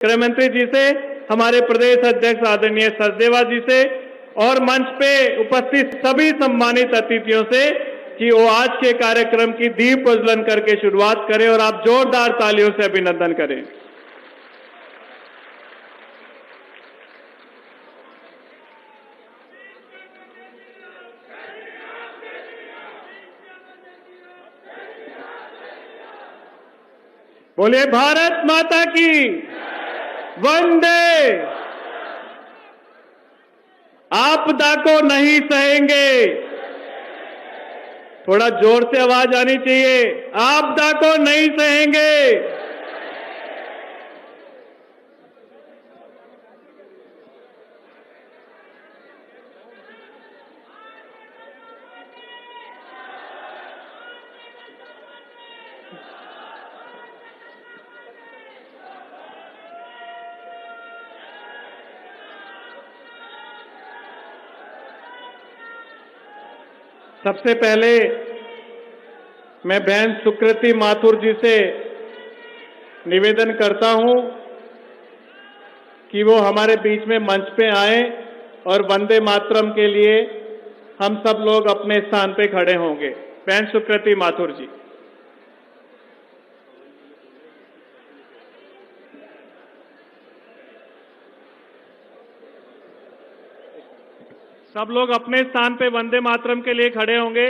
गृह मंत्री जी से, हमारे प्रदेश अध्यक्ष आदरणीय सचदेवा जी से और मंच पे उपस्थित सभी सम्मानित अतिथियों से कि वो आज के कार्यक्रम की दीप प्रज्वलन करके शुरुआत करें और आप जोरदार तालियों से अभिनंदन करें। बोलिए भारत माता की वंदे। आपदा को नहीं सहेंगे, थोड़ा जोर से आवाज आनी चाहिए। आपदा को नहीं सहेंगे। सबसे पहले मैं बहन सुकृति माथुर जी से निवेदन करता हूं कि वो हमारे बीच में मंच पे आए और वंदे मातरम के लिए हम सब लोग अपने स्थान पे खड़े होंगे। बहन सुकृति माथुर जी। सब लोग अपने स्थान पे वंदे मातरम के लिए खड़े होंगे।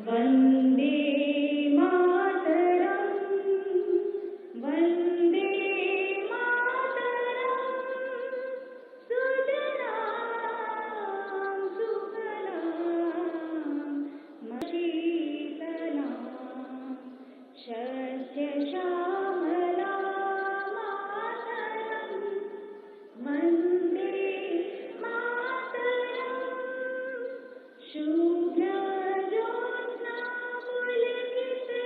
वंदे मातरम, वंदे मातरम, सुजलां सुफलां शीतलां शस्य श्यामलां मातरं, वंदे मातरं, शुभ्रज्योत्स्ना पुलकितयामिनी,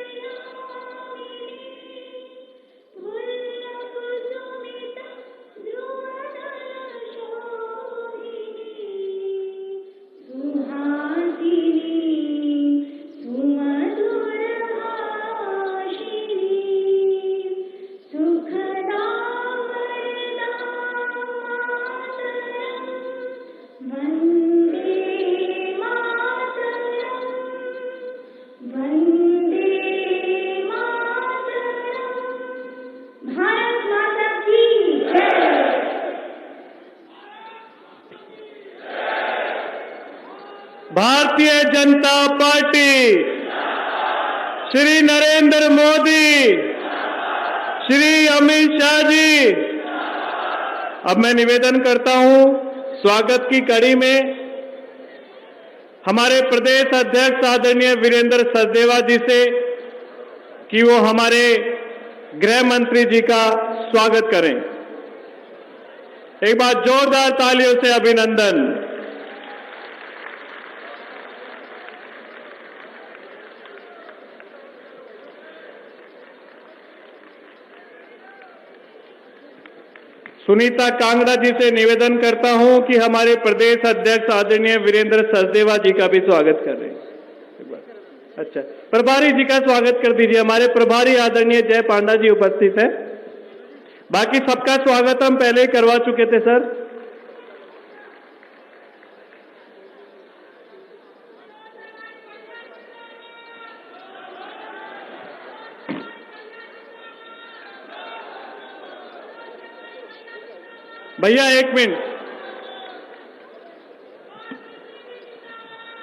फुल्लकुसुमिता ध्रुवनलशोभिनी, सुहासिनी सुमधुरभाषिणी, सुखदां वरदां मातरं, वन्दे मातरं, वन्दे मातरं। भारत माता की जय। भारतीय जनता पार्टी, श्री नरेंद्र मोदी, श्री अमित शाह जी। अब मैं निवेदन करता हूं स्वागत की कड़ी में हमारे प्रदेश अध्यक्ष आदरणीय वीरेंद्र सचदेवा जी से कि वो हमारे गृह मंत्री जी का स्वागत करें। एक बार जोरदार तालियों से अभिनंदन। सुनीता कांगड़ा जी से निवेदन करता हूं कि हमारे प्रदेश अध्यक्ष आदरणीय वीरेंद्र सचदेवा जी का भी स्वागत कर रहे हैं। अच्छा, प्रभारी जी का स्वागत कर दीजिए। हमारे प्रभारी आदरणीय जय पांडा जी उपस्थित है। बाकी सबका स्वागत हम पहले ही करवा चुके थे सर। भैया एक मिनट,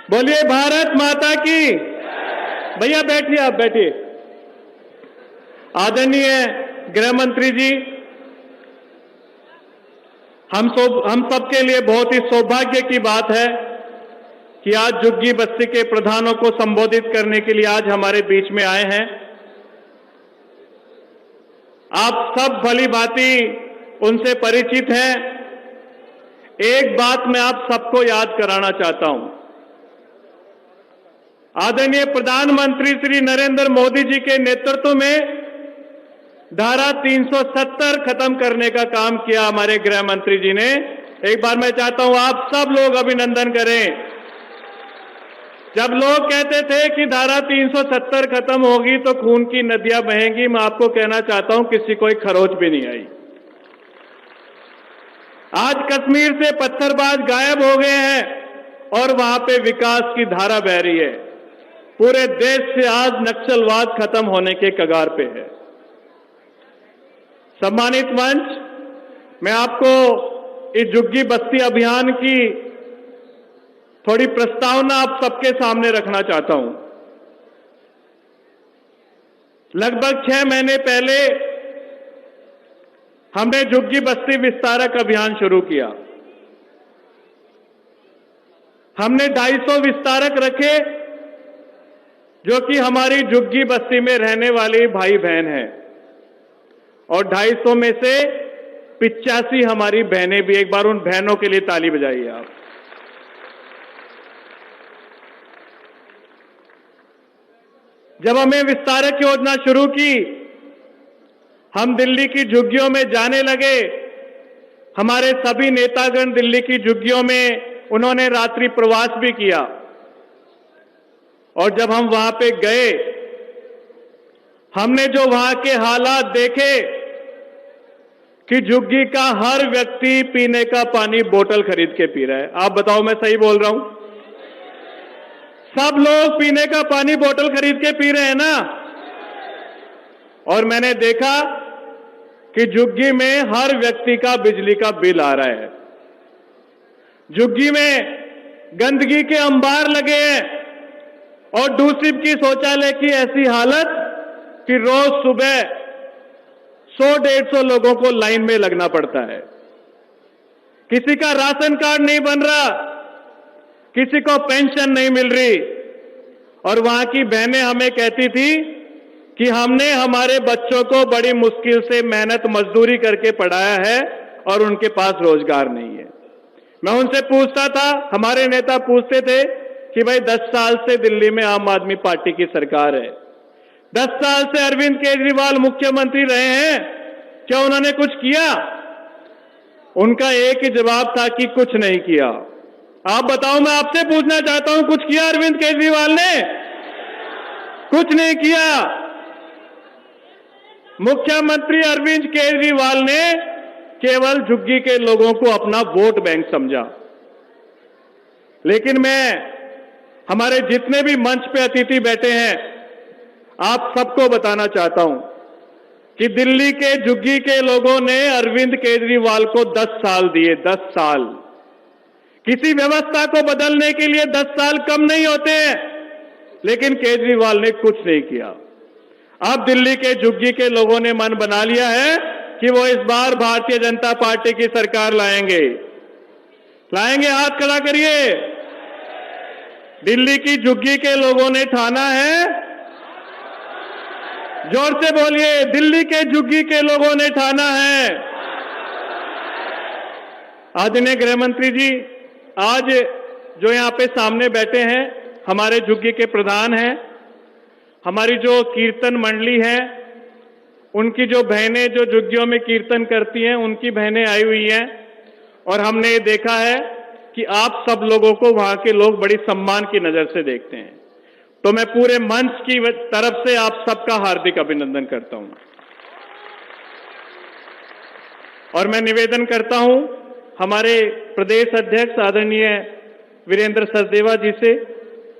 बोलिए भारत माता की। भैया बैठिए, आप बैठिए। आदरणीय गृह मंत्री जी, हम सबके लिए बहुत ही सौभाग्य की बात है कि आज झुग्गी बस्ती के प्रधानों को संबोधित करने के लिए आज हमारे बीच में आए हैं। आप सब भली भांति उनसे परिचित हैं। एक बात मैं आप सबको याद कराना चाहता हूं। आदरणीय प्रधानमंत्री श्री नरेंद्र मोदी जी के नेतृत्व में धारा 370 खत्म करने का काम किया हमारे गृह मंत्री जी ने। एक बार मैं चाहता हूं आप सब लोग अभिनंदन करें। जब लोग कहते थे कि धारा 370 खत्म होगी तो खून की नदियां बहेंगी, मैं आपको कहना चाहता हूं किसी को एक खरोच भी नहीं आई। आज कश्मीर से पत्थरबाज गायब हो गए हैं और वहां पे विकास की धारा बह रही है। पूरे देश से आज नक्सलवाद खत्म होने के कगार पे है। सम्मानित मंच, मैं आपको इस झुग्गी बस्ती अभियान की थोड़ी प्रस्तावना आप सबके सामने रखना चाहता हूं। लगभग 6 महीने पहले हमने झुग्गी बस्ती विस्तारक अभियान शुरू किया। हमने 250 विस्तारक रखे जो कि हमारी झुग्गी बस्ती में रहने वाले भाई बहन हैं, और 250 में से 85 हमारी बहनें भी। एक बार उन बहनों के लिए ताली बजाइए आप। जब हमें विस्तारक योजना शुरू की, हम दिल्ली की झुग्गियों में जाने लगे। हमारे सभी नेतागण दिल्ली की झुग्गियों में उन्होंने रात्रि प्रवास भी किया, और जब हम वहां पे गए, हमने जो वहां के हालात देखे कि झुग्गी का हर व्यक्ति पीने का पानी बोतल खरीद के पी रहा है। आप बताओ मैं सही बोल रहा हूं? सब लोग पीने का पानी बोतल खरीद के पी रहे हैं ना? और मैंने देखा कि झुग्गी में हर व्यक्ति का बिजली का बिल आ रहा है। झुग्गी में गंदगी के अंबार लगे हैं, और दूसरी की शौचालय की ऐसी हालत कि रोज सुबह 100-150 लोगों को लाइन में लगना पड़ता है। किसी का राशन कार्ड नहीं बन रहा, किसी को पेंशन नहीं मिल रही। और वहां की बहनें हमें कहती थी कि हमने हमारे बच्चों को बड़ी मुश्किल से मेहनत मजदूरी करके पढ़ाया है और उनके पास रोजगार नहीं है। मैं उनसे पूछता था, हमारे नेता पूछते थे कि भाई 10 साल से दिल्ली में आम आदमी पार्टी की सरकार है, 10 साल से अरविंद केजरीवाल मुख्यमंत्री रहे हैं, क्या उन्होंने कुछ किया? उनका एक ही जवाब था कि कुछ नहीं किया। आप बताओ, मैं आपसे पूछना चाहता हूं, कुछ किया अरविंद केजरीवाल ने? कुछ नहीं किया। मुख्यमंत्री अरविंद केजरीवाल ने केवल झुग्गी के लोगों को अपना वोट बैंक समझा। लेकिन मैं हमारे जितने भी मंच पे अतिथि बैठे हैं, आप सबको बताना चाहता हूं कि दिल्ली के झुग्गी के लोगों ने अरविंद केजरीवाल को 10 साल दिए। 10 साल। किसी व्यवस्था को बदलने के लिए 10 साल कम नहीं होते हैं, लेकिन केजरीवाल ने कुछ नहीं किया। अब दिल्ली के झुग्गी के लोगों ने मन बना लिया है कि वो इस बार भारतीय जनता पार्टी की सरकार लाएंगे। लाएंगे, हाथ खड़ा करिए। दिल्ली की झुग्गी के लोगों ने ठाना है, जोर से बोलिए, दिल्ली के झुग्गी के लोगों ने ठाना है। आदरणीय गृह मंत्री जी, आज जो यहां पे सामने बैठे हैं हमारे झुग्गी के प्रधान हैं, हमारी जो कीर्तन मंडली है, उनकी जो बहनें जो झुग्गियों में कीर्तन करती हैं, उनकी बहनें आई हुई हैं। और हमने ये देखा है कि आप सब लोगों को वहां के लोग बड़ी सम्मान की नजर से देखते हैं। तो मैं पूरे मंच की तरफ से आप सबका हार्दिक अभिनंदन करता हूं। और मैं निवेदन करता हूं हमारे प्रदेश अध्यक्ष आदरणीय वीरेंद्र सचदेवा जी से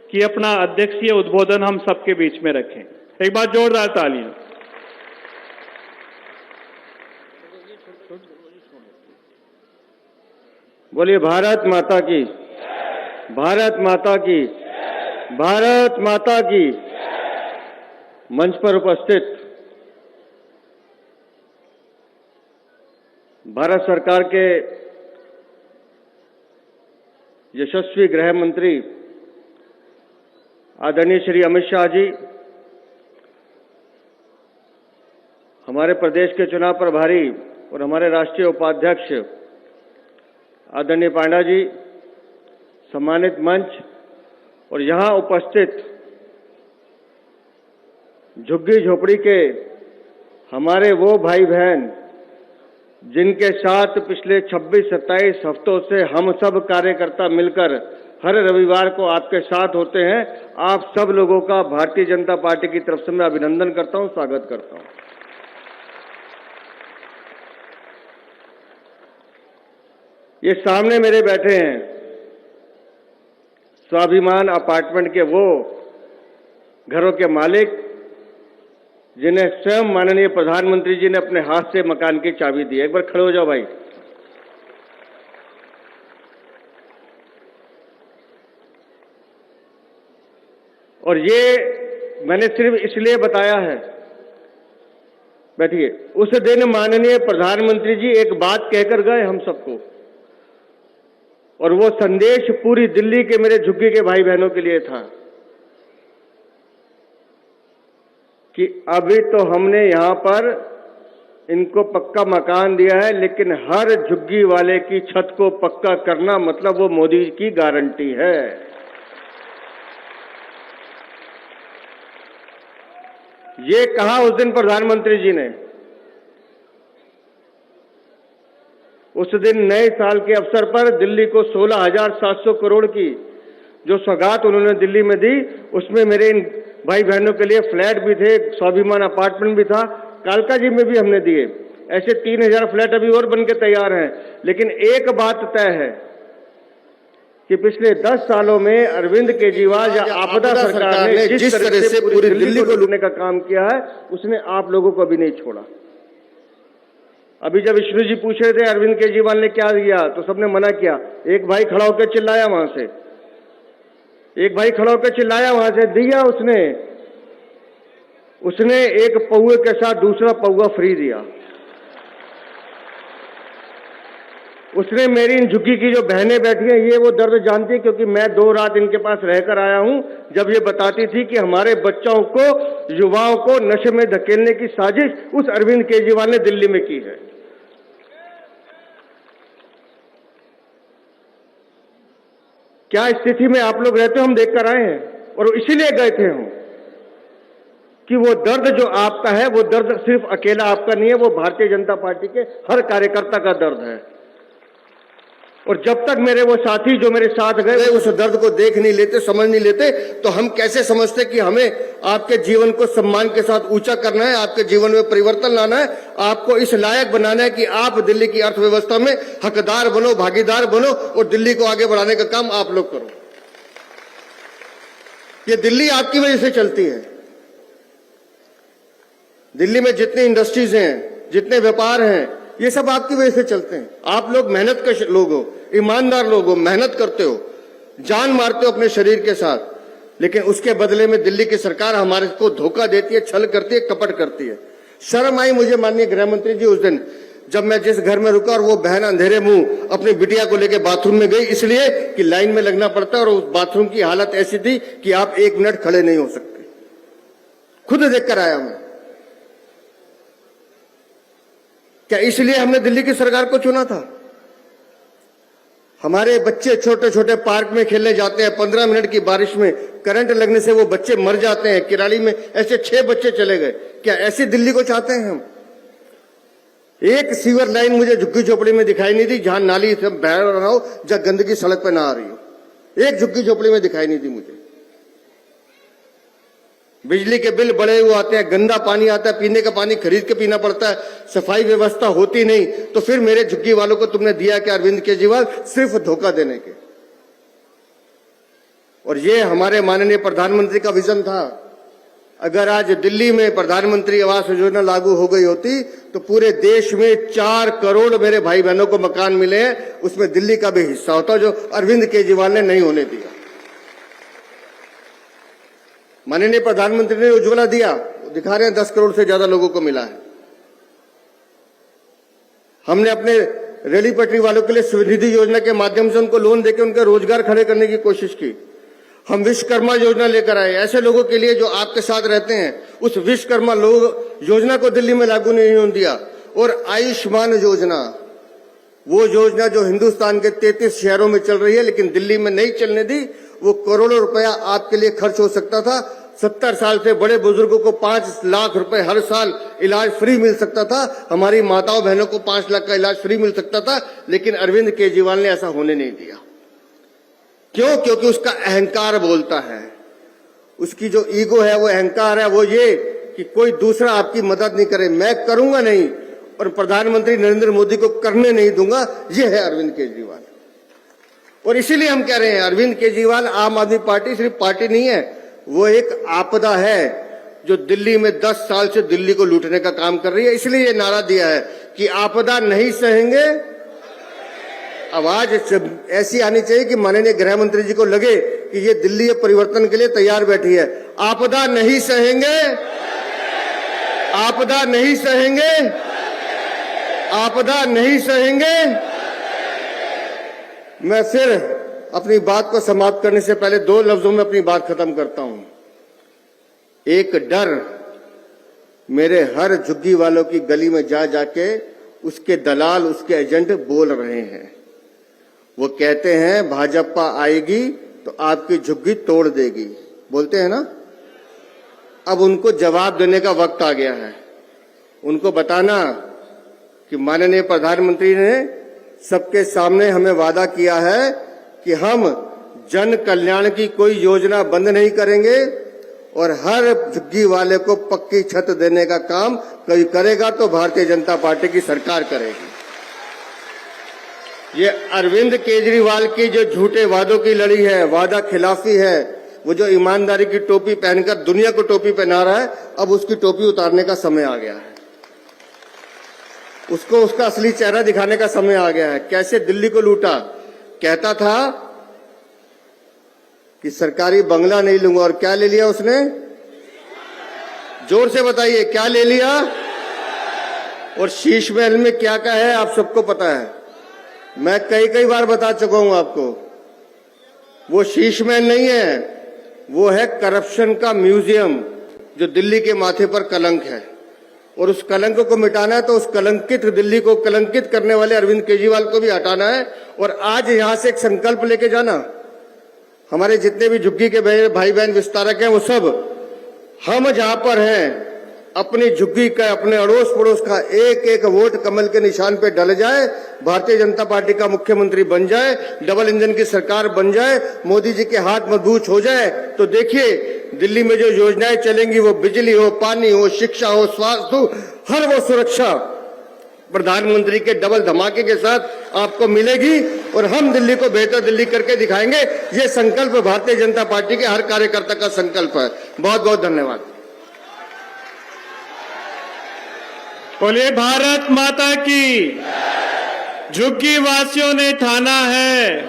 कि अपना अध्यक्षीय उद्बोधन हम सबके बीच में रखें। एक बार जोरदार तालियां। बोलिए भारत माता की, भारत माता की, भारत माता की। मंच पर उपस्थित भारत सरकार के यशस्वी गृह मंत्री आदरणीय श्री अमित शाह जी, हमारे प्रदेश के चुनाव प्रभारी और हमारे राष्ट्रीय उपाध्यक्ष आदरणीय पांडा जी, सम्मानित मंच और यहां उपस्थित झुग्गी झोपड़ी के हमारे वो भाई बहन जिनके साथ पिछले 26-27 हफ्तों से हम सब कार्यकर्ता मिलकर हर रविवार को आपके साथ होते हैं। आप सब लोगों का भारतीय जनता पार्टी की तरफ से मैं अभिनंदन करता हूं, स्वागत करता हूं। ये सामने मेरे बैठे हैं स्वाभिमान अपार्टमेंट के वो घरों के मालिक जिन्हें स्वयं माननीय प्रधानमंत्री जी ने अपने हाथ से मकान की चाबी दी है। एक बार खड़े हो जाओ भाई। और ये मैंने सिर्फ इसलिए बताया है, बैठिए, उस दिन माननीय प्रधानमंत्री जी एक बात कहकर गए हम सबको, और वो संदेश पूरी दिल्ली के मेरे झुग्गी के भाई बहनों के लिए था कि अभी तो हमने यहां पर इनको पक्का मकान दिया है, लेकिन हर झुग्गी वाले की छत को पक्का करना मतलब वो मोदी की गारंटी है। ये कहा उस दिन प्रधानमंत्री जी ने। उस दिन नए साल के अवसर पर दिल्ली को 16,700 करोड़ की जो सौगात उन्होंने दिल्ली में दी, उसमें मेरे इन भाई बहनों के लिए फ्लैट भी थे, स्वाभिमान अपार्टमेंट भी था, कालका जी में भी हमने दिए। ऐसे 3,000 फ्लैट अभी और बनके तैयार हैं। लेकिन एक बात तय है कि पिछले 10 सालों में अरविंद केजरीवाल या आपदा सरकार ने जिस तरह से पूरी दिल्ली को लूटने का काम किया है, उसने आप लोगों को भी नहीं छोड़ा। अभी जब विष्णु जी पूछ रहे थे अरविंद केजरीवाल ने क्या दिया, तो सबने मना किया। एक भाई खड़ा होकर चिल्लाया वहां से, एक भाई खड़ा होकर चिल्लाया वहां से, दिया उसने एक पौवे के साथ दूसरा पौवा फ्री दिया। उसने मेरी इन झुग्गी की जो बहनें बैठी हैं, ये वो दर्द जानती है, क्योंकि मैं 2 रात इनके पास रहकर आया हूं, जब ये बताती थी कि हमारे बच्चों को, युवाओं को नशे में धकेलने की साजिश उस अरविंद केजरीवाल ने दिल्ली में की है। क्या स्थिति में आप लोग रहते हो हम देखकर आए हैं, और इसीलिए गए थे हम कि वो दर्द जो आपका है, वो दर्द सिर्फ अकेला आपका नहीं है, वो भारतीय जनता पार्टी के हर कार्यकर्ता का दर्द है। और जब तक मेरे वो साथी जो मेरे साथ गए उस दर्द को देख नहीं लेते, समझ नहीं लेते, तो हम कैसे समझते कि हमें आपके जीवन को सम्मान के साथ ऊंचा करना है, आपके जीवन में परिवर्तन लाना है, आपको इस लायक बनाना है कि आप दिल्ली की अर्थव्यवस्था में हकदार बनो, भागीदार बनो, और दिल्ली को आगे बढ़ाने का काम आप लोग करो। ये दिल्ली आपकी वजह से चलती है। दिल्ली में जितनी इंडस्ट्रीज हैं, जितने व्यापार हैं, ये सब आपकी वजह से चलते हैं। आप लोग मेहनत के लोग हो, ईमानदार लोग हो, मेहनत करते हो, जान मारते हो अपने शरीर के साथ, लेकिन उसके बदले में दिल्ली की सरकार हमारे को धोखा देती है, छल करती है, कपट करती है। शर्म आई मुझे माननीय गृह मंत्री जी उस दिन, जब मैं जिस घर में रुका और वो बहन अंधेरे मुंह अपनी बिटिया को लेकर बाथरूम में गई, इसलिए कि लाइन में लगना पड़ता है, और उस बाथरूम की हालत ऐसी थी कि आप 1 मिनट खड़े नहीं हो सकते। खुद देखकर आया मैं। क्या इसलिए हमने दिल्ली की सरकार को चुना था? हमारे बच्चे छोटे छोटे पार्क में खेलने जाते हैं, 15 मिनट की बारिश में करंट लगने से वो बच्चे मर जाते हैं। किराली में ऐसे 6 बच्चे चले गए। क्या ऐसी दिल्ली को चाहते हैं हम? एक सीवर लाइन मुझे झुग्गी झोपड़ी में दिखाई नहीं दी, जहां नाली सब बह रहा हो, जहां गंदगी सड़क पर ना आ रही हो। एक झुग्गी झोपड़ी में दिखाई नहीं दी मुझे। बिजली के बिल बढ़े हुए आते हैं, गंदा पानी आता है, पीने का पानी खरीद के पीना पड़ता है, सफाई व्यवस्था होती नहीं। तो फिर मेरे झुग्गी वालों को तुमने दिया कि अरविंद केजरीवाल सिर्फ धोखा देने के। और ये हमारे माननीय प्रधानमंत्री का विजन था। अगर आज दिल्ली में प्रधानमंत्री आवास योजना लागू हो गई होती तो पूरे देश में 4 करोड़ मेरे भाई बहनों को मकान मिले हैं, उसमें दिल्ली का भी हिस्सा होता, जो अरविंद केजरीवाल ने नहीं होने दिया। माननीय प्रधानमंत्री ने उज्ज्वला दिया, दिखा रहे हैं 10 करोड़ से ज्यादा लोगों को मिला है। हमने अपने रेली पटरी वालों के लिए स्वनिधि योजना के माध्यम से उनको लोन देकर उनका रोजगार खड़े करने की कोशिश की। हम विश्वकर्मा योजना लेकर आए, ऐसे लोगों के लिए जो आपके साथ रहते हैं। उस विश्वकर्मा योजना को दिल्ली में लागू नहीं होने दिया। और आयुष्मान योजना, वो योजना जो हिंदुस्तान के 33 शहरों में चल रही है, लेकिन दिल्ली में नहीं चलने दी। वो करोड़ों रुपया आपके लिए खर्च हो सकता था। 70 साल से बड़े बुजुर्गों को 5 लाख रुपए हर साल इलाज फ्री मिल सकता था। हमारी माताओं बहनों को 5 लाख का इलाज फ्री मिल सकता था, लेकिन अरविंद केजरीवाल ने ऐसा होने नहीं दिया। क्यों? क्योंकि उसका अहंकार बोलता है, उसकी जो ईगो है, वो अहंकार है, वो ये कि कोई दूसरा आपकी मदद नहीं करे, मैं करूंगा नहीं और प्रधानमंत्री नरेंद्र मोदी को करने नहीं दूंगा। ये है अरविंद केजरीवाल। और इसीलिए हम कह रहे हैं अरविंद केजरीवाल, आम आदमी पार्टी सिर्फ पार्टी नहीं है, वो एक आपदा है जो दिल्ली में 10 साल से दिल्ली को लूटने का काम कर रही है। इसलिए ये नारा दिया है कि आपदा नहीं सहेंगे। आवाज ऐसी आनी चाहिए कि माननीय गृह मंत्री जी को लगे कि ये दिल्ली परिवर्तन के लिए तैयार बैठी है। आपदा नहीं सहेंगे, आपदा नहीं सहेंगे, आपदा नहीं सहेंगे। मैं फिर अपनी बात को समाप्त करने से पहले 2 लफ्जों में अपनी बात खत्म करता हूं। एक डर मेरे हर झुग्गी वालों की गली में जा जाके उसके दलाल, उसके एजेंट बोल रहे हैं। वो कहते हैं भाजपा आएगी तो आपकी झुग्गी तोड़ देगी, बोलते हैं ना। अब उनको जवाब देने का वक्त आ गया है। उनको बताना कि माननीय प्रधानमंत्री ने सबके सामने हमें वादा किया है कि हम जन कल्याण की कोई योजना बंद नहीं करेंगे और हर झुग्गी वाले को पक्की छत देने का काम कोई करेगा तो भारतीय जनता पार्टी की सरकार करेगी। ये अरविंद केजरीवाल की जो झूठे वादों की लड़ी है, वादा खिलाफी है, वो जो ईमानदारी की टोपी पहनकर दुनिया को टोपी पहना रहा है, अब उसकी टोपी उतारने का समय आ गया है। उसको उसका असली चेहरा दिखाने का समय आ गया है। कैसे दिल्ली को लूटा, कहता था कि सरकारी बंगला नहीं लूंगा और क्या ले लिया उसने? जोर से बताइए, क्या ले लिया? और शीश महल में क्या क्या है आप सबको पता है। मैं कई बार बता चुका हूं आपको। वो शीश महल नहीं है, वो है करप्शन का म्यूजियम जो दिल्ली के माथे पर कलंक है। और उस कलंक को मिटाना है तो उस कलंकित दिल्ली को कलंकित करने वाले अरविंद केजरीवाल को भी हटाना है। और आज यहां से एक संकल्प लेके जाना, हमारे जितने भी झुग्गी के भाई बहन विस्तारक हैं, वो सब हम जहां पर हैं अपनी झुग्गी का, अपने अड़ोस पड़ोस का एक एक वोट कमल के निशान पे डल जाए, भारतीय जनता पार्टी का मुख्यमंत्री बन जाए, डबल इंजन की सरकार बन जाए, मोदी जी के हाथ मजबूत हो जाए, तो देखिए दिल्ली में जो योजनाएं चलेंगी, वो बिजली हो, पानी हो, शिक्षा हो, स्वास्थ्य हो, हर वो सुरक्षा प्रधानमंत्री के डबल धमाके के साथ आपको मिलेगी। और हम दिल्ली को बेहतर दिल्ली करके दिखाएंगे। ये संकल्प भारतीय जनता पार्टी के हर कार्यकर्ता का संकल्प है। बहुत बहुत धन्यवाद। बोलिए भारत माता की। झुग्गी वासियों ने ठाना है।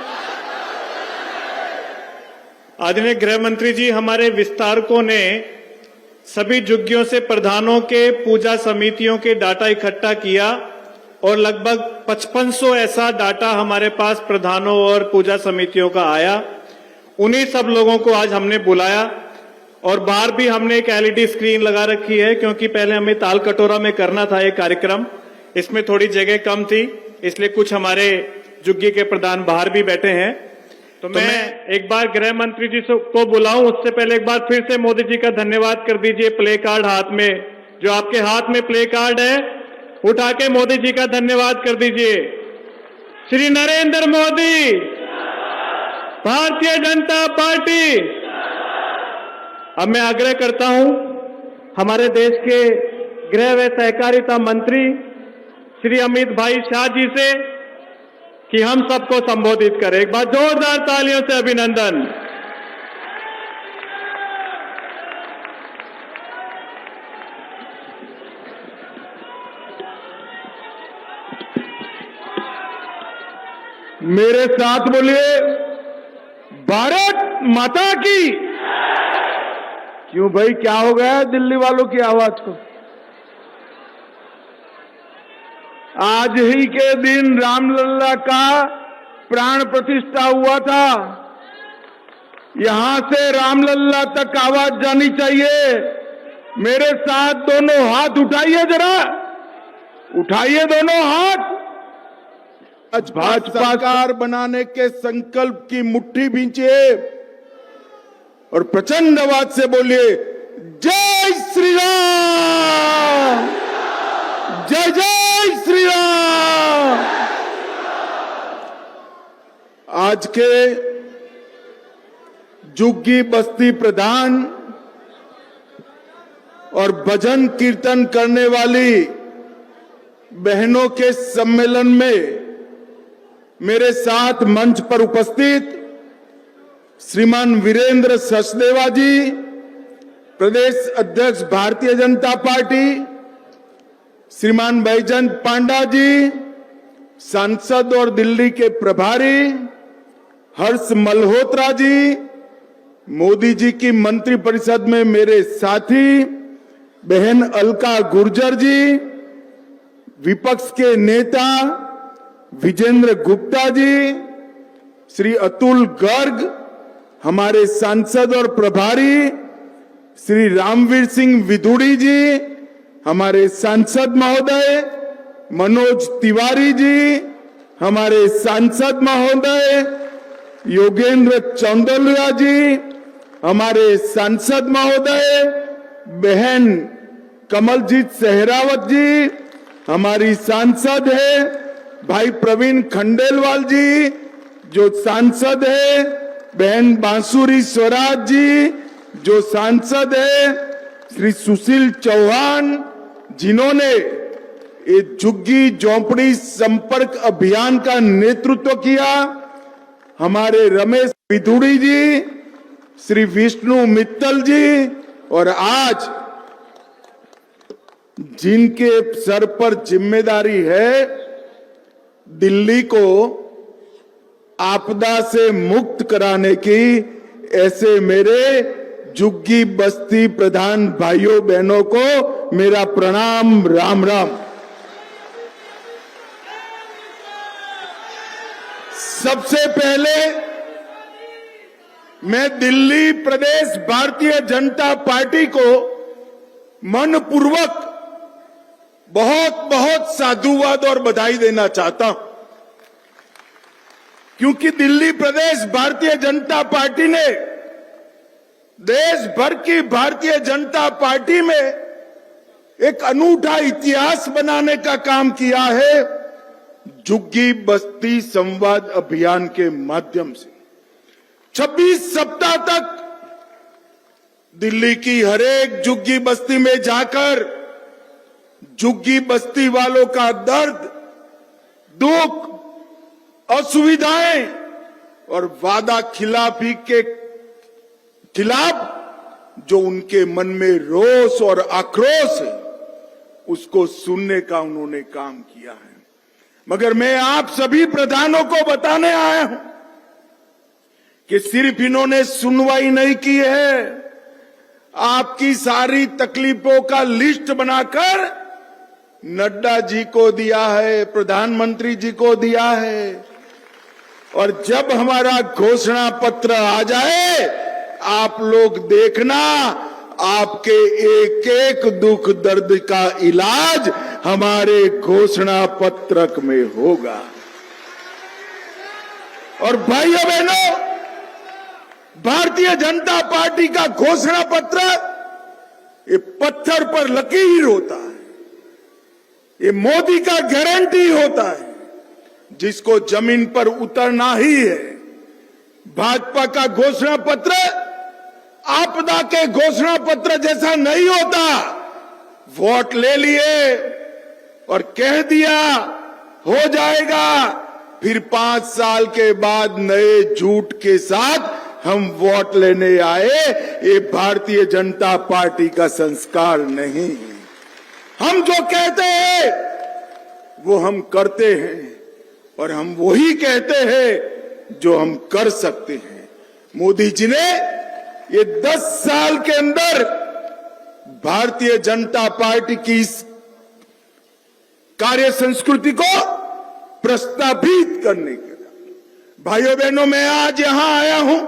आदरणीय गृह मंत्री जी, हमारे विस्तारकों ने सभी झुग्गियों से प्रधानों के, पूजा समितियों के डाटा इकट्ठा किया और लगभग 5500 ऐसा डाटा हमारे पास प्रधानों और पूजा समितियों का आया। उन्हीं सब लोगों को आज हमने बुलाया और बाहर भी हमने एक एलईडी स्क्रीन लगा रखी है, क्योंकि पहले हमें ताल कटोरा में करना था ये कार्यक्रम। इसमें थोड़ी जगह कम थी, इसलिए कुछ हमारे झुग्गी के प्रधान बाहर भी बैठे हैं। तो मैं एक बार गृह मंत्री जी को बुलाऊं, उससे पहले एक बार फिर से मोदी जी का धन्यवाद कर दीजिए। प्ले कार्ड हाथ में, जो आपके हाथ में प्ले कार्ड है, उठा के मोदी जी का धन्यवाद कर दीजिए। श्री नरेंद्र मोदी, भारतीय जनता पार्टी। अब मैं आग्रह करता हूं हमारे देश के गृह व सहकारिता मंत्री श्री अमित भाई शाह जी से कि हम सबको संबोधित करें। एक बार जोरदार तालियों से अभिनंदन। मेरे साथ बोलिए, भारत माता की। क्यों भाई, क्या हो गया दिल्ली वालों की आवाज को? आज ही के दिन रामलला का प्राण प्रतिष्ठा हुआ था। यहां से रामलला तक आवाज जानी चाहिए। मेरे साथ दोनों हाथ उठाइए, जरा उठाइए दोनों हाथ। आज भाजपा सरकार बनाने के संकल्प की मुट्ठी भींचिए और प्रचंड आवाज से बोलिए, जय श्री राम, जय जय श्री राम। आज के जुग्गी बस्ती प्रधान और भजन कीर्तन करने वाली बहनों के सम्मेलन में मेरे साथ मंच पर उपस्थित श्रीमान वीरेंद्र सचदेवा जी, प्रदेश अध्यक्ष भारतीय जनता पार्टी, श्रीमान बैजयंत पांडा जी, सांसद और दिल्ली के प्रभारी हर्ष मल्होत्रा जी, मोदी जी की मंत्रिपरिषद में मेरे साथी बहन अलका गुर्जर जी, विपक्ष के नेता विजेंद्र गुप्ता जी, श्री अतुल गर्ग, हमारे सांसद और प्रभारी श्री रामवीर सिंह विदुड़ी जी, हमारे सांसद महोदय मनोज तिवारी जी, हमारे सांसद महोदय योगेंद्र चौंदलिया जी, हमारे सांसद महोदय बहन कमलजीत सहरावत जी, हमारी सांसद है भाई प्रवीण खंडेलवाल जी जो सांसद है, बहन बांसुरी स्वराज जी जो सांसद है, श्री सुशील चौहान जिन्होंने ये झुग्गी झोंपड़ी संपर्क अभियान का नेतृत्व किया, हमारे रमेश विदुड़ी जी, श्री विष्णु मित्तल जी, और आज जिनके सर पर जिम्मेदारी है दिल्ली को आपदा से मुक्त कराने की, ऐसे मेरे झुग्गी बस्ती प्रधान भाइयों बहनों को मेरा प्रणाम, राम राम। सबसे पहले मैं दिल्ली प्रदेश भारतीय जनता पार्टी को मनपूर्वक बहुत बहुत साधुवाद और बधाई देना चाहता हूं, क्योंकि दिल्ली प्रदेश भारतीय जनता पार्टी ने देश भर की भारतीय जनता पार्टी में एक अनूठा इतिहास बनाने का काम किया है झुग्गी बस्ती संवाद अभियान के माध्यम से। 26 सप्ताह तक दिल्ली की हरेक झुग्गी बस्ती में जाकर झुग्गी बस्ती वालों का दर्द, दुख, असुविधाएं और वादा खिलाफी के खिलाफ जो उनके मन में रोष और आक्रोश है उसको सुनने का उन्होंने काम किया है। मगर मैं आप सभी प्रधानों को बताने आया हूं कि सिर्फ इन्होंने सुनवाई नहीं की है, आपकी सारी तकलीफों का लिस्ट बनाकर नड्डा जी को दिया है, प्रधानमंत्री जी को दिया है, और जब हमारा घोषणा पत्र आ जाए आप लोग देखना आपके एक एक दुख दर्द का इलाज हमारे घोषणा पत्रक में होगा। और भाइयों बहनों, भारतीय जनता पार्टी का घोषणा पत्र ये पत्थर पर लकीर होता है, ये मोदी का गारंटी होता है जिसको जमीन पर उतरना ही है। भाजपा का घोषणा पत्र आपदा के घोषणा पत्र जैसा नहीं होता। वोट ले लिए और कह दिया हो जाएगा, फिर 5 साल के बाद नए झूठ के साथ हम वोट लेने आए। ये भारतीय जनता पार्टी का संस्कार नहीं है। हम जो कहते हैं वो हम करते हैं और हम वही कहते हैं जो हम कर सकते हैं। मोदी जी ने ये 10 साल के अंदर भारतीय जनता पार्टी की इस कार्य संस्कृति को प्रस्तावित करने के लिए, भाइयों बहनों, मैं आज यहां आया हूं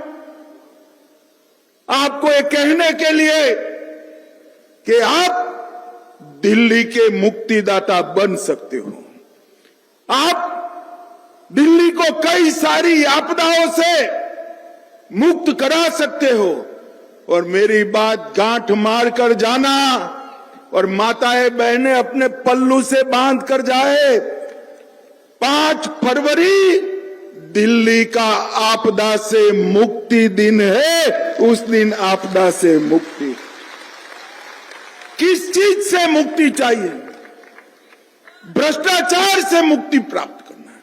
आपको ये कहने के लिए कि आप दिल्ली के मुक्तिदाता बन सकते हो। आप दिल्ली को कई सारी आपदाओं से मुक्त करा सकते हो। और मेरी बात गांठ मार कर जाना और माताएं बहनें अपने पल्लू से बांध कर जाए। 5 फरवरी दिल्ली का आपदा से मुक्ति दिन है, उस दिन आपदा से मुक्ति। किस चीज से मुक्ति चाहिए? भ्रष्टाचार से मुक्ति प्राप्त करना है।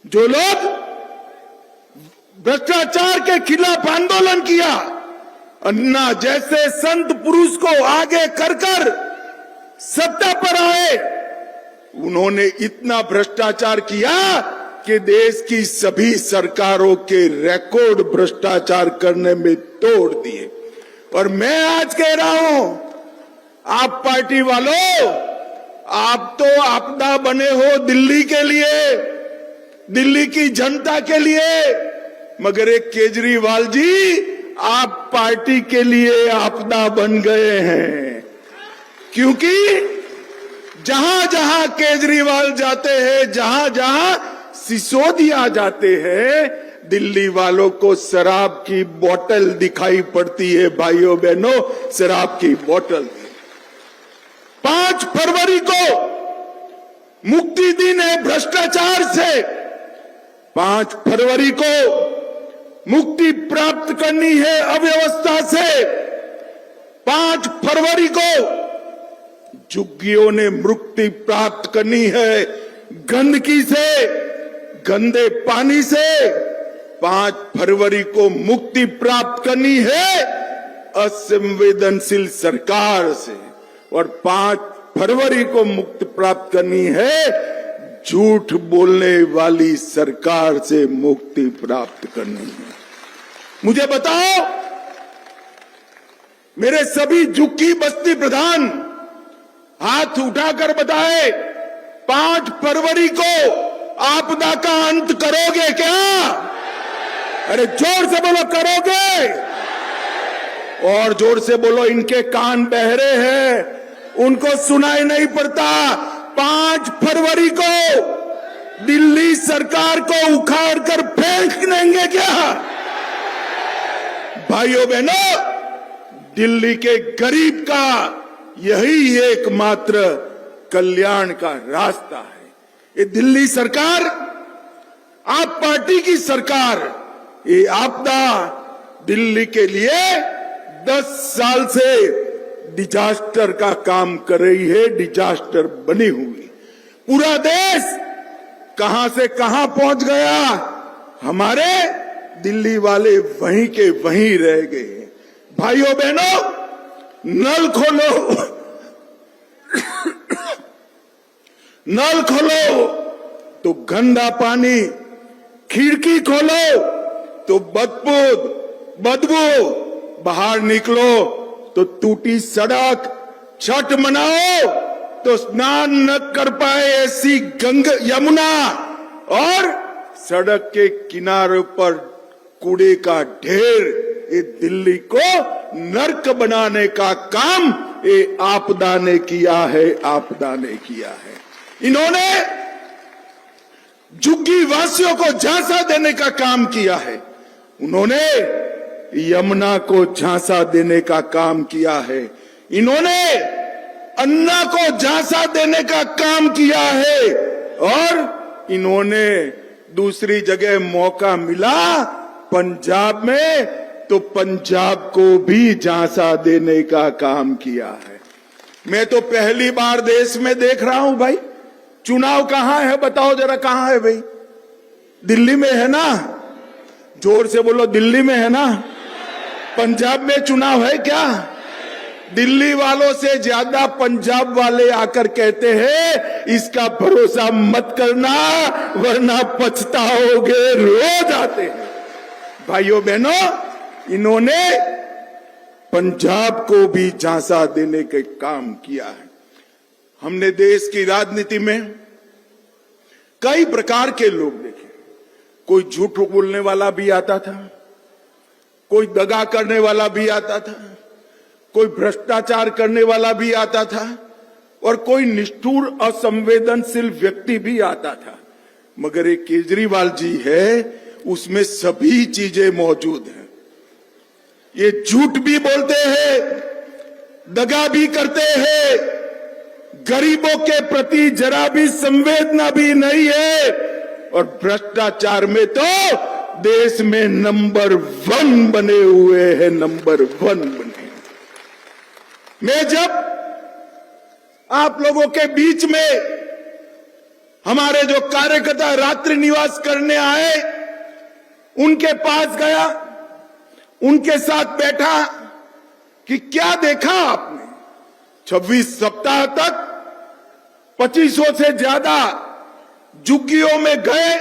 जो लोग भ्रष्टाचार के खिलाफ आंदोलन किया, अन्ना जैसे संत पुरुष को आगे कर सत्ता पर आए, उन्होंने इतना भ्रष्टाचार किया कि देश की सभी सरकारों के रिकॉर्ड भ्रष्टाचार करने में तोड़ दिए। और मैं आज कह रहा हूं, आप पार्टी वालों, आप तो आपदा बने हो दिल्ली के लिए, दिल्ली की जनता के लिए, मगर एक केजरीवाल जी आप पार्टी के लिए आपदा बन गए हैं। क्योंकि जहां जहां केजरीवाल जाते हैं, जहां जहां सिसोदिया जाते हैं, दिल्ली वालों को शराब की बोतल दिखाई पड़ती है। भाइयों बहनों, शराब की बोतल। 5 फरवरी को मुक्ति दिन है भ्रष्टाचार से। 5 फरवरी को मुक्ति प्राप्त करनी है अव्यवस्था से। 5 फरवरी को झुग्गियों ने मुक्ति प्राप्त करनी है गंदगी से, गंदे पानी से। 5 फरवरी को मुक्ति प्राप्त करनी है असंवेदनशील सरकार से। और 5 फरवरी को मुक्ति प्राप्त करनी है झूठ बोलने वाली सरकार से मुक्ति प्राप्त करनी है। मुझे बताओ, मेरे सभी झुग्गी बस्ती प्रधान हाथ उठाकर बताए, 5 फरवरी को आपदा का अंत करोगे क्या? अरे जोर से बोलो, करोगे? और जोर से बोलो, इनके कान बहरे हैं, उनको सुनाई नहीं पड़ता। 5 फरवरी को दिल्ली सरकार को उखाड़ कर फेंक देंगे क्या? भाइयों बहनों, दिल्ली के गरीब का यही एकमात्र कल्याण का रास्ता है। ये दिल्ली सरकार, आप पार्टी की सरकार, ये आपदा दिल्ली के लिए 10 साल से डिजास्टर का काम कर रही है, डिजास्टर बनी हुई। पूरा देश कहां से कहां पहुंच गया, हमारे दिल्ली वाले वहीं के वहीं रह गए। भाइयों बहनों, नल खोलो, नल खोलो तो गंदा पानी, खिड़की खोलो तो बदबू, बाहर निकलो तो टूटी सड़क, छठ मनाओ तो स्नान न कर पाए ऐसी यमुना, और सड़क के किनारे पर कूड़े का ढेर। ये दिल्ली को नर्क बनाने का काम ये आपदा ने किया है, आपदा ने किया है। इन्होंने झुग्गी वासियों को झांसा देने का काम किया है, उन्होंने यमुना को झांसा देने का काम किया है, इन्होंने अन्ना को झांसा देने का काम किया है, और इन्होंने दूसरी जगह मौका मिला पंजाब में तो पंजाब को भी झांसा देने का काम किया है। मैं तो पहली बार देश में देख रहा हूं भाई, चुनाव कहां है बताओ जरा, कहां है भाई? दिल्ली में है ना? जोर से बोलो, दिल्ली में है ना? पंजाब में चुनाव है क्या? दिल्ली वालों से ज्यादा पंजाब वाले आकर कहते हैं इसका भरोसा मत करना वरना पछताओगे, रोज आते हैं। भाइयों बहनों, इन्होंने पंजाब को भी झांसा देने का काम किया है। हमने देश की राजनीति में कई प्रकार के लोग देखे। कोई झूठ बोलने वाला भी आता था, कोई दगा करने वाला भी आता था, कोई भ्रष्टाचार करने वाला भी आता था, और कोई निष्ठुर असंवेदनशील व्यक्ति भी आता था। मगर एक केजरीवाल जी है, उसमें सभी चीजें मौजूद हैं। ये झूठ भी बोलते हैं, दगा भी करते हैं, गरीबों के प्रति जरा भी संवेदना भी नहीं है, और भ्रष्टाचार में तो देश में नंबर 1 बने हुए हैं, नंबर 1 बने। मैं जब आप लोगों के बीच में हमारे जो कार्यकर्ता रात्रि निवास करने आए उनके पास गया, उनके साथ बैठा कि क्या देखा आपने। 26 सप्ताह तक 2500 से ज्यादा झुग्गियों में गए,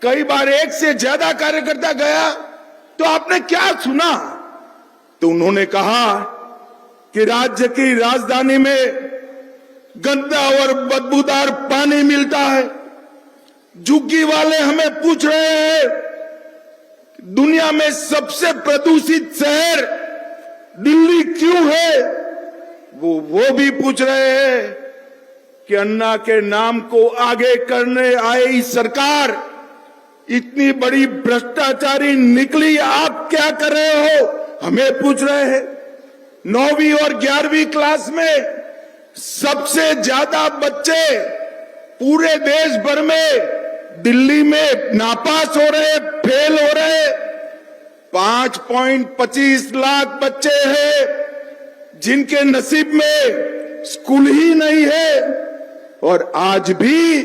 कई बार 1 से ज्यादा कार्यकर्ता गया, तो आपने क्या सुना। तो उन्होंने कहा कि राज्य की राजधानी में गंदा और बदबूदार पानी मिलता है। झुग्गी वाले हमें पूछ रहे हैं दुनिया में सबसे प्रदूषित शहर दिल्ली क्यों है। वो भी पूछ रहे हैं कि अन्ना के नाम को आगे करने आई सरकार इतनी बड़ी भ्रष्टाचारी निकली, आप क्या कर रहे हो, हमें पूछ रहे हैं। 9वीं और 11वीं क्लास में सबसे ज्यादा बच्चे पूरे देश भर में दिल्ली में नापास हो रहे, फेल हो रहे। 5.25 लाख बच्चे हैं जिनके नसीब में स्कूल ही नहीं है, और आज भी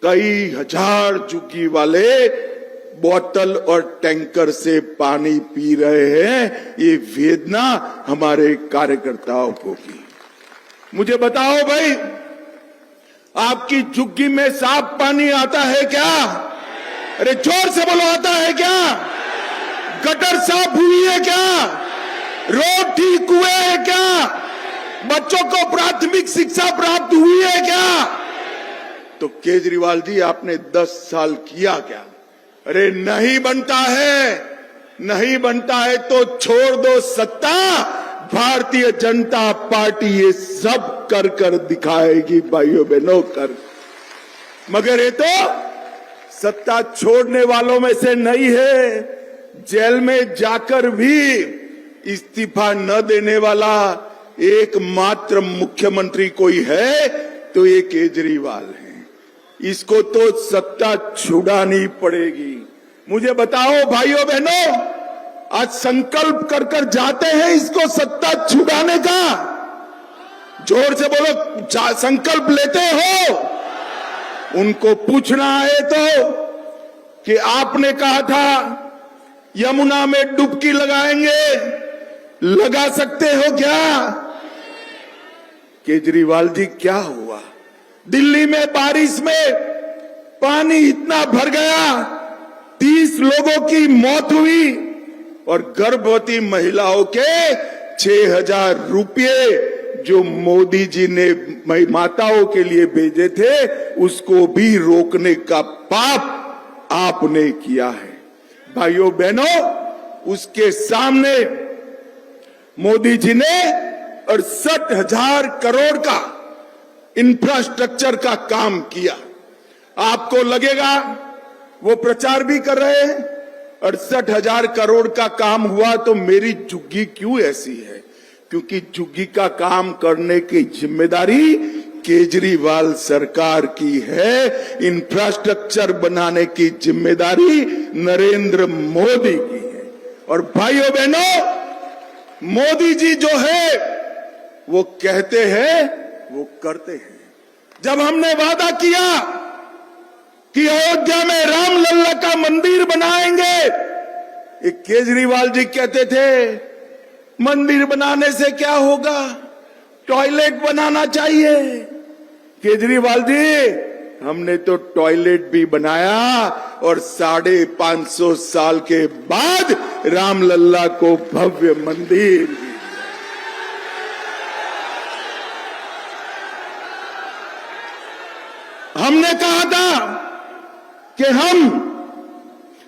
कई हजार झुग्गी वाले बोतल और टैंकर से पानी पी रहे हैं। ये वेदना हमारे कार्यकर्ताओं को की। मुझे बताओ भाई, आपकी झुग्गी में साफ पानी आता है क्या? अरे जोर से बोलो, आता है क्या? गटर साफ हुई है क्या? रोड ठीक हुए हैं क्या? बच्चों को प्राथमिक शिक्षा प्राप्त हुई है क्या? तो केजरीवाल जी आपने 10 साल किया क्या? अरे नहीं बनता है, नहीं बनता है तो छोड़ दो सत्ता, भारतीय जनता पार्टी ये सब कर कर दिखाएगी भाइयों बहनों, कर। मगर ये तो सत्ता छोड़ने वालों में से नहीं है। जेल में जाकर भी इस्तीफा न देने वाला एकमात्र मुख्यमंत्री कोई है तो ये केजरीवाल है। इसको तो सत्ता छुड़ानी पड़ेगी। मुझे बताओ भाइयों बहनों, आज संकल्प कर कर जाते हैं इसको सत्ता छुड़ाने का? जोर से बोलो, संकल्प लेते हो? उनको पूछना है तो कि आपने कहा था यमुना में डुबकी लगाएंगे, लगा सकते हो क्या? केजरीवाल जी क्या हुआ? दिल्ली में बारिश में पानी इतना भर गया, 30 लोगों की मौत हुई और गर्भवती महिलाओं के 6,000 रुपये जो मोदी जी ने माताओं के लिए भेजे थे उसको भी रोकने का पाप आपने किया है। भाइयों बहनों, उसके सामने मोदी जी ने 68,000 करोड़ का इंफ्रास्ट्रक्चर का काम किया। आपको लगेगा वो प्रचार भी कर रहे हैं 68,000 करोड़ का काम हुआ तो मेरी झुग्गी क्यों ऐसी है? क्योंकि झुग्गी का काम करने की जिम्मेदारी केजरीवाल सरकार की है, इंफ्रास्ट्रक्चर बनाने की जिम्मेदारी नरेंद्र मोदी की है। और भाइयों बहनों, मोदी जी जो है वो कहते हैं वो करते हैं। जब हमने वादा किया कि अयोध्या में रामलल्ला का मंदिर बनाएंगे, एक केजरीवाल जी कहते थे मंदिर बनाने से क्या होगा, टॉयलेट बनाना चाहिए। केजरीवाल जी, हमने तो टॉयलेट भी बनाया और 550 साल के बाद रामलल्ला को भव्य मंदिर भी। हमने कहा था कि हम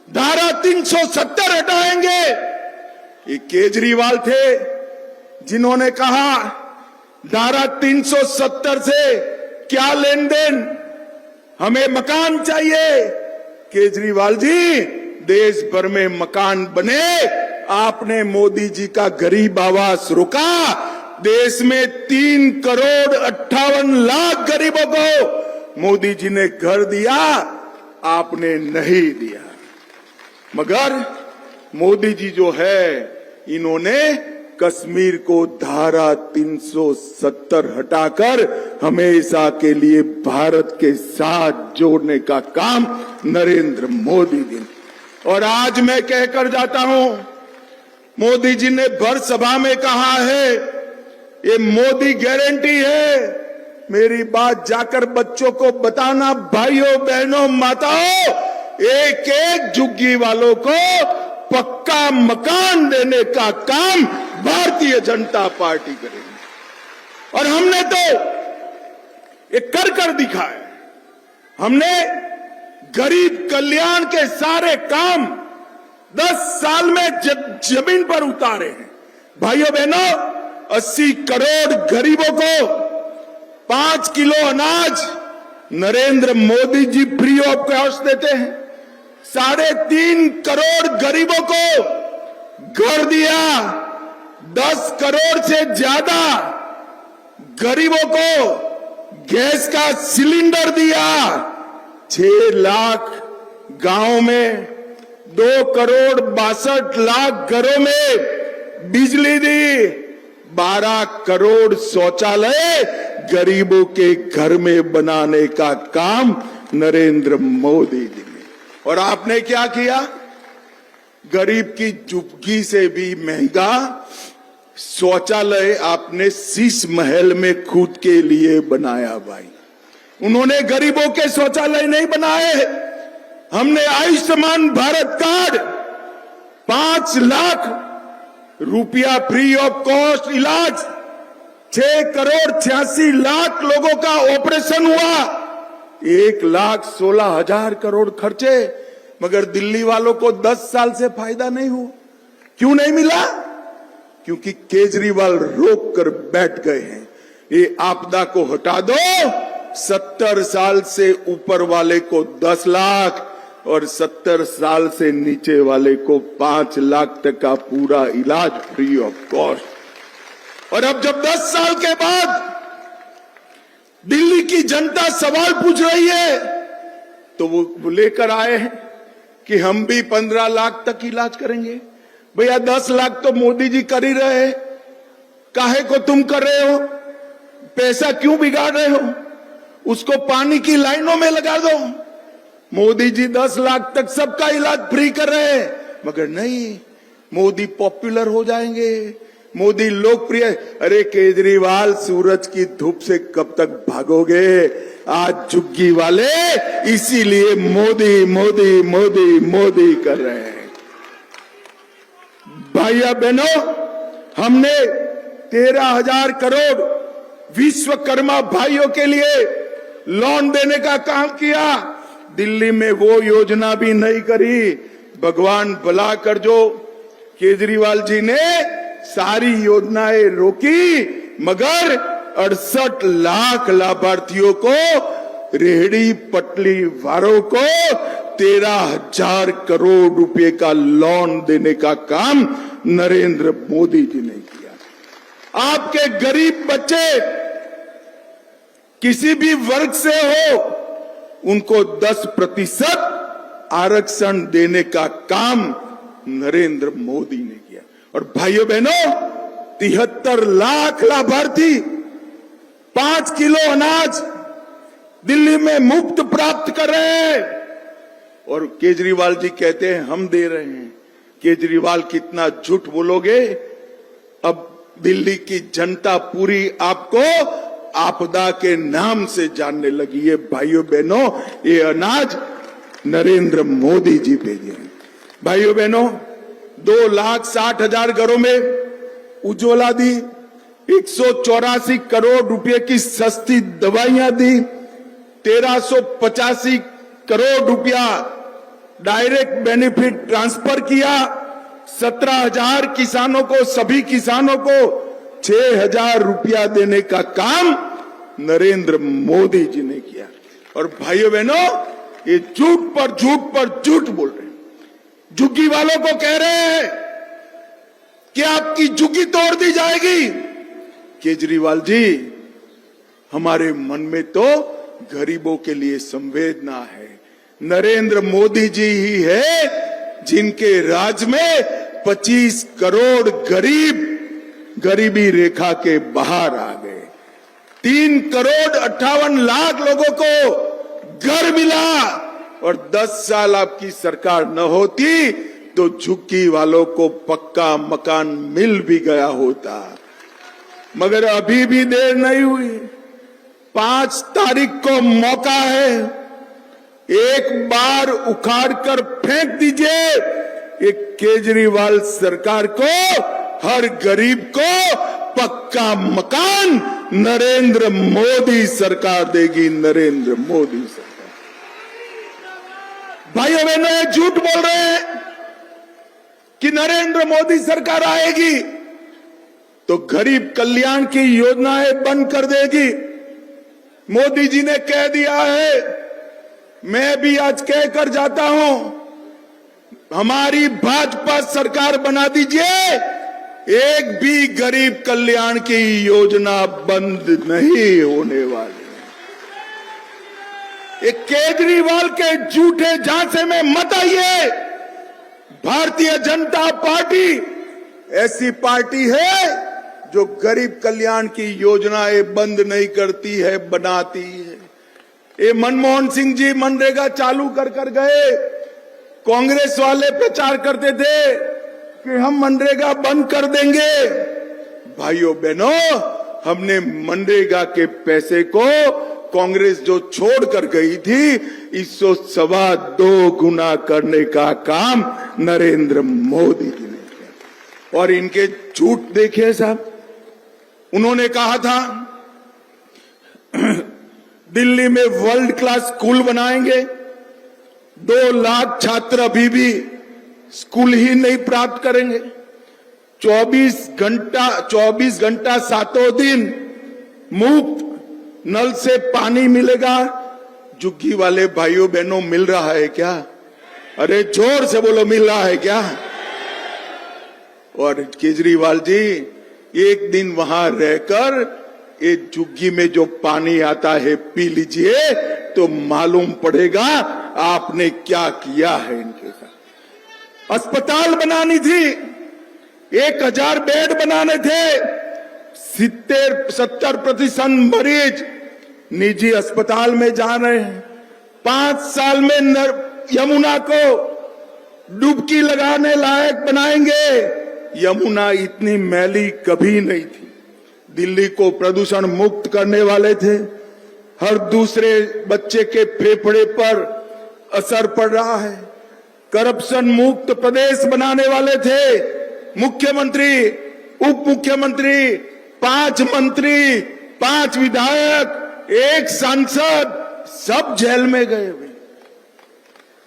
धारा 370 हटाएंगे। ये केजरीवाल थे जिन्होंने कहा धारा 370 से क्या लेन देन, हमें मकान चाहिए। केजरीवाल जी, देश भर में मकान बने, आपने मोदी जी का गरीब आवास रुका। देश में 3 करोड़ 58 लाख गरीबों को मोदी जी ने घर दिया, आपने नहीं दिया। मगर मोदी जी जो है, इन्होंने कश्मीर को धारा 370 हटाकर हमेशा के लिए भारत के साथ जोड़ने का काम नरेंद्र मोदी जी ने। और आज मैं कहकर जाता हूं, मोदी जी ने भर सभा में कहा है, ये मोदी गारंटी है। मेरी बात जाकर बच्चों को बताना, भाइयों बहनों माताओं, एक एक झुग्गी वालों को पक्का मकान देने का काम भारतीय जनता पार्टी करेगी। और हमने तो ये कर दिखाया। हमने गरीब कल्याण के सारे काम 10 साल में जमीन पर उतारे हैं। भाइयों बहनों, 80 करोड़ गरीबों को 5 किलो अनाज Narendra Modi ji free of cost देते हैं। 3.5 करोड़ गरीबों को घर दिया। 10 करोड़ से ज्यादा गरीबों को गैस का सिलेंडर दिया। 6 लाख गांव में 2 करोड़ 62 लाख घरों में बिजली दी। 12 करोड़ शौचालय गरीबों के घर में बनाने का काम नरेंद्र मोदी जी ने। और आपने क्या किया? गरीब की झुग्गी से भी महंगा शौचालय आपने शीश महल में खुद के लिए बनाया। भाई, उन्होंने गरीबों के शौचालय नहीं बनाए। हमने आयुष्मान भारत कार्ड 5 लाख रुपया फ्री ऑफ कॉस्ट इलाज, 6 करोड़ 86 लाख लोगों का ऑपरेशन हुआ, 1,16,000 करोड़ खर्चे, मगर दिल्ली वालों को 10 साल से फायदा नहीं हुआ। क्यों नहीं मिला? क्योंकि केजरीवाल रोक कर बैठ गए हैं। ये आपदा को हटा दो, 70 साल से ऊपर वाले को 10 लाख और 70 साल से नीचे वाले को 5 लाख तक का पूरा इलाज फ्री ऑफ कॉस्ट। और अब जब 10 साल के बाद दिल्ली की जनता सवाल पूछ रही है, तो वो लेकर आए हैं कि हम भी 15 लाख तक इलाज करेंगे। भैया 10 लाख तो मोदी जी कर ही रहे हैं, काहे को तुम कर रहे हो? पैसा क्यों बिगाड़ रहे हो? उसको पानी की लाइनों में लगा दो। मोदी जी 10 लाख तक सबका इलाज फ्री कर रहे हैं, मगर नहीं, मोदी पॉपुलर हो जाएंगे, मोदी लोकप्रिय। अरे केजरीवाल, सूरज की धूप से कब तक भागोगे? आज झुग्गी वाले इसीलिए मोदी मोदी मोदी मोदी कर रहे हैं। भाइयों बहनों, हमने 13,000 करोड़ विश्वकर्मा भाइयों के लिए लोन देने का काम किया। दिल्ली में वो योजना भी नहीं करी। भगवान भला कर, जो केजरीवाल जी ने सारी योजनाएं रोकी, मगर 68 लाख लाभार्थियों को, रेहड़ी पटली वालों को 13,000 करोड़ रुपए का लोन देने का काम नरेंद्र मोदी जी ने किया। आपके गरीब बच्चे किसी भी वर्ग से हो, उनको 10% आरक्षण देने का काम नरेंद्र मोदी ने किया। और भाइयों बहनों, 73 लाख लाभार्थी 5 किलो अनाज दिल्ली में मुफ्त प्राप्त कर रहे हैं। और केजरीवाल जी कहते हैं हम दे रहे हैं। केजरीवाल कितना झूठ बोलोगे? अब दिल्ली की जनता पूरी आपको आपदा के नाम से जानने लगी है। भाइयों बहनों, ये अनाज नरेंद्र मोदी जी भेजे हैं। भाइयों बहनों, 2,60,000 घरों में उज्ज्वला दी, 184 करोड़ रुपए की सस्ती दवाइयां दी, 1385 करोड़ रुपया डायरेक्ट बेनिफिट ट्रांसफर किया, 17,000 किसानों को, सभी किसानों को 6,000 रुपया देने का काम नरेंद्र मोदी जी ने किया। और भाइयों बहनों, ये झूठ पर झूठ पर झूठ बोल रहे हैं। झुग्गी वालों को कह रहे हैं कि आपकी झुग्गी तोड़ दी जाएगी। केजरीवाल जी, हमारे मन में तो गरीबों के लिए संवेदना है। नरेंद्र मोदी जी ही है जिनके राज में 25 करोड़ गरीब गरीबी रेखा के बाहर आ गए। 3 करोड़ 58 लाख लोगों को घर मिला, और 10 साल आपकी सरकार न होती तो झुग्गी वालों को पक्का मकान मिल भी गया होता। मगर अभी भी देर नहीं हुई। 5 तारीख को मौका है, एक बार उखाड़ कर फेंक दीजिए एक केजरीवाल सरकार को। हर गरीब को पक्का मकान नरेंद्र मोदी सरकार देगी, नरेंद्र मोदी सरकार। भाइयों बहनों, ये झूठ बोल रहे हैं कि नरेंद्र मोदी सरकार आएगी तो गरीब कल्याण की योजनाएं बंद कर देगी। मोदी जी ने कह दिया है, मैं भी आज कहकर जाता हूं, हमारी भाजपा सरकार बना दीजिए, एक भी गरीब कल्याण की योजना बंद नहीं होने वाली। एक केजरीवाल के झूठे झांसे में मत आइए। भारतीय जनता पार्टी ऐसी पार्टी है जो गरीब कल्याण की योजनाएं बंद नहीं करती है, बनाती है। ये मनमोहन सिंह जी मनरेगा चालू कर गए। कांग्रेस वाले प्रचार करते थे कि हम मनरेगा बंद कर देंगे। भाइयों बहनों, हमने मनरेगा के पैसे को कांग्रेस जो छोड़ कर गई थी, इसको 2.25 गुना करने का काम नरेंद्र मोदी जी ने किया। और इनके झूठ देखिए साहब, उन्होंने कहा था दिल्ली में वर्ल्ड क्लास स्कूल बनाएंगे। 2 लाख छात्र अभी भी स्कूल ही नहीं प्राप्त करेंगे। 24 घंटा 7 दिन मुफ्त नल से पानी मिलेगा। झुग्गी वाले भाइयों बहनों, मिल रहा है क्या? अरे जोर से बोलो, मिल रहा है क्या? और केजरीवाल जी, एक दिन वहां रहकर एक झुग्गी में जो पानी आता है पी लीजिए तो मालूम पड़ेगा आपने क्या किया है इनके साथ। अस्पताल बनानी थी, 1000 बेड बनाने थे। 70% मरीज निजी अस्पताल में जा रहे हैं। 5 साल में यमुना को डुबकी लगाने लायक बनाएंगे। यमुना इतनी मैली कभी नहीं थी। दिल्ली को प्रदूषण मुक्त करने वाले थे। हर दूसरे बच्चे के फेफड़े पर असर पड़ रहा है। करप्शन मुक्त प्रदेश बनाने वाले थे। मुख्यमंत्री, उप मुख्यमंत्री, 5 मंत्री, 5 विधायक, 1 सांसद, सब जेल में गए हुए।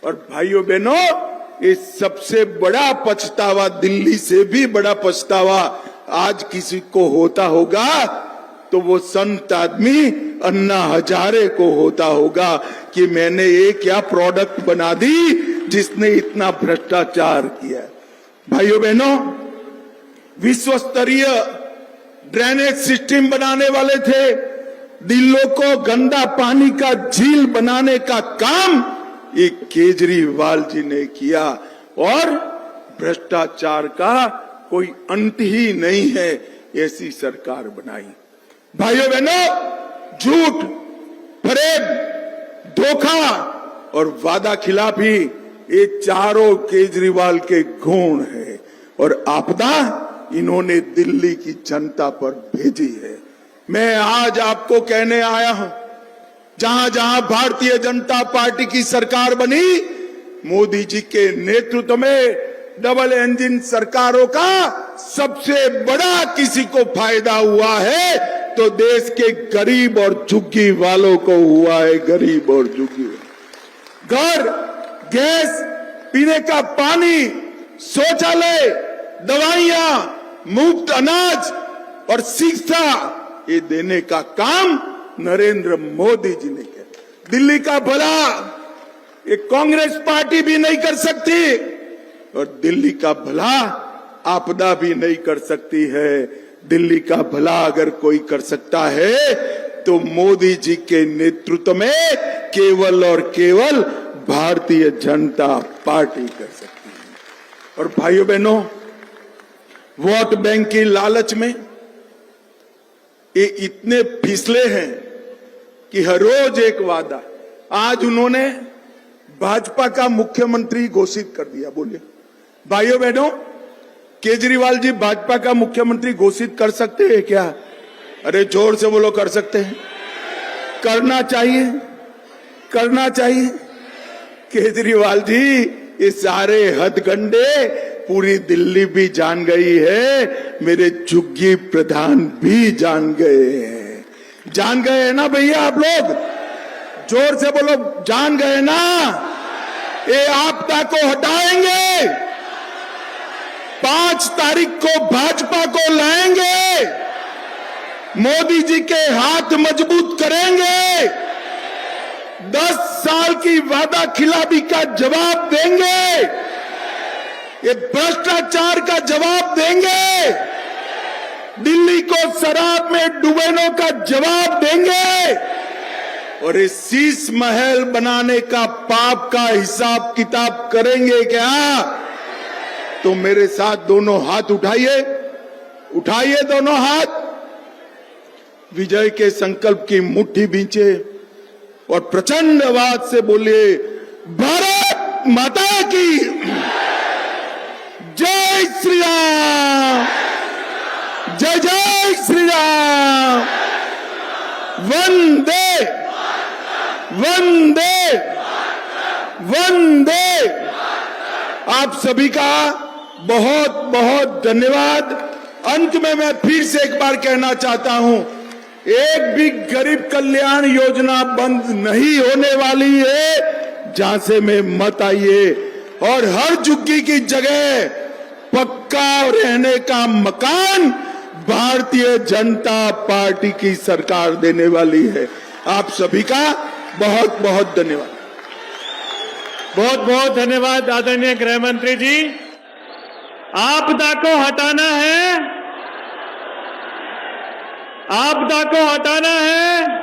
और भाइयों बहनों, ये सबसे बड़ा पछतावा, दिल्ली से भी बड़ा पछतावा आज किसी को होता होगा तो वो संत आदमी अन्ना हजारे को होता होगा कि मैंने ये क्या प्रोडक्ट बना दी जिसने इतना भ्रष्टाचार किया। भाइयों बहनों, विश्व स्तरीय ड्रेनेज सिस्टम बनाने वाले थे। दिल्ली को गंदा पानी का झील बनाने का काम ये केजरीवाल जी ने किया। और भ्रष्टाचार का कोई अंत ही नहीं है, ऐसी सरकार बनाई। भाइयों बहनों, झूठ, फरेब, धोखा और वादा खिलाफी, ये चारों केजरीवाल के गुण है। और आपदा इन्होंने दिल्ली की जनता पर भेजी है। मैं आज आपको कहने आया हूं, जहां जहां भारतीय जनता पार्टी की सरकार बनी, मोदी जी के नेतृत्व में डबल इंजन सरकारों का सबसे बड़ा किसी को फायदा हुआ है तो देश के गरीब और झुग्गी वालों को हुआ है। गरीब और झुग्गी, घर, गैस, पीने का पानी, शौचालय, दवाइयां, मुफ्त अनाज और शिक्षा, ये देने का काम नरेंद्र मोदी जी ने किया। दिल्ली का भला ये कांग्रेस पार्टी भी नहीं कर सकती, और दिल्ली का भला आपदा भी नहीं कर सकती है। दिल्ली का भला अगर कोई कर सकता है तो मोदी जी के नेतृत्व में केवल और केवल भारतीय जनता पार्टी कर सकती है। और भाइयों बहनों, वोट बैंक की लालच में ये इतने फिसले हैं कि हर रोज एक वादा। आज उन्होंने भाजपा का मुख्यमंत्री घोषित कर दिया। बोलिए भाइयों बहनों, केजरीवाल जी भाजपा का मुख्यमंत्री घोषित कर सकते हैं क्या? अरे जोर से बोलो, कर सकते हैं, करना चाहिए, करना चाहिए। केजरीवाल जी ये सारे हथकंडे पूरी दिल्ली भी जान गई है, मेरे झुग्गी प्रधान भी जान गए हैं। जान गए हैं ना भैया आप लोग? जोर से बोलो, जान गए ना? ये आपदा को हटाएंगे, 5 तारीख को भाजपा को लाएंगे, मोदी जी के हाथ मजबूत करेंगे, 10 साल की वादा खिलाफी का जवाब देंगे, ये भ्रष्टाचार का जवाब देंगे, दिल्ली को शराब में डुबोने का जवाब देंगे, और इस शीश महल बनाने का पाप का हिसाब किताब करेंगे क्या? तो मेरे साथ दोनों हाथ उठाइए, उठाइए दोनों हाथ, विजय के संकल्प की मुट्ठी बींचे और प्रचंड आवाज से बोलिए, भारत माता की जय श्री राम, जय जय श्री राम, वंदे वंदे वंदे। आप सभी का बहुत बहुत धन्यवाद। अंत में मैं फिर से एक बार कहना चाहता हूं, एक भी गरीब कल्याण योजना बंद नहीं होने वाली है। झांसे में मत आइए, और हर झुग्गी की जगह पक्का रहने का मकान भारतीय जनता पार्टी की सरकार देने वाली है। आप सभी का बहुत बहुत धन्यवाद। बहुत बहुत धन्यवाद आदरणीय गृह मंत्री जी। आपदा को हटाना है, आपदा को हटाना है।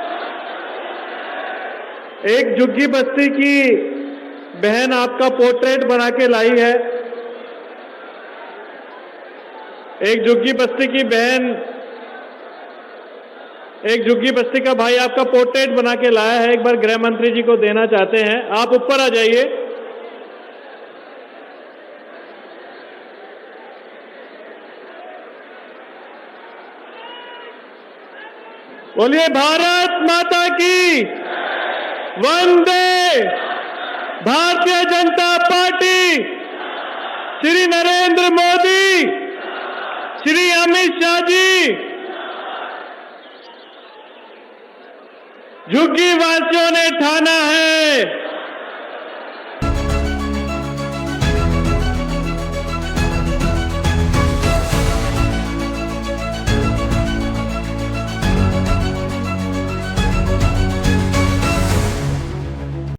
एक झुग्गी बस्ती की बहन आपका पोर्ट्रेट बना के लाई है। एक झुग्गी बस्ती की बहन, एक झुग्गी बस्ती का भाई आपका पोर्ट्रेट बना के लाया है, एक बार गृह मंत्री जी को देना चाहते हैं। आप ऊपर आ जाइए। बोलिए भारत माता की, वंदे भारतीय जनता पार्टी, श्री नरेंद्र मोदी, श्री अमित शाह जी। झुग्गी वासियों ने ठाना है,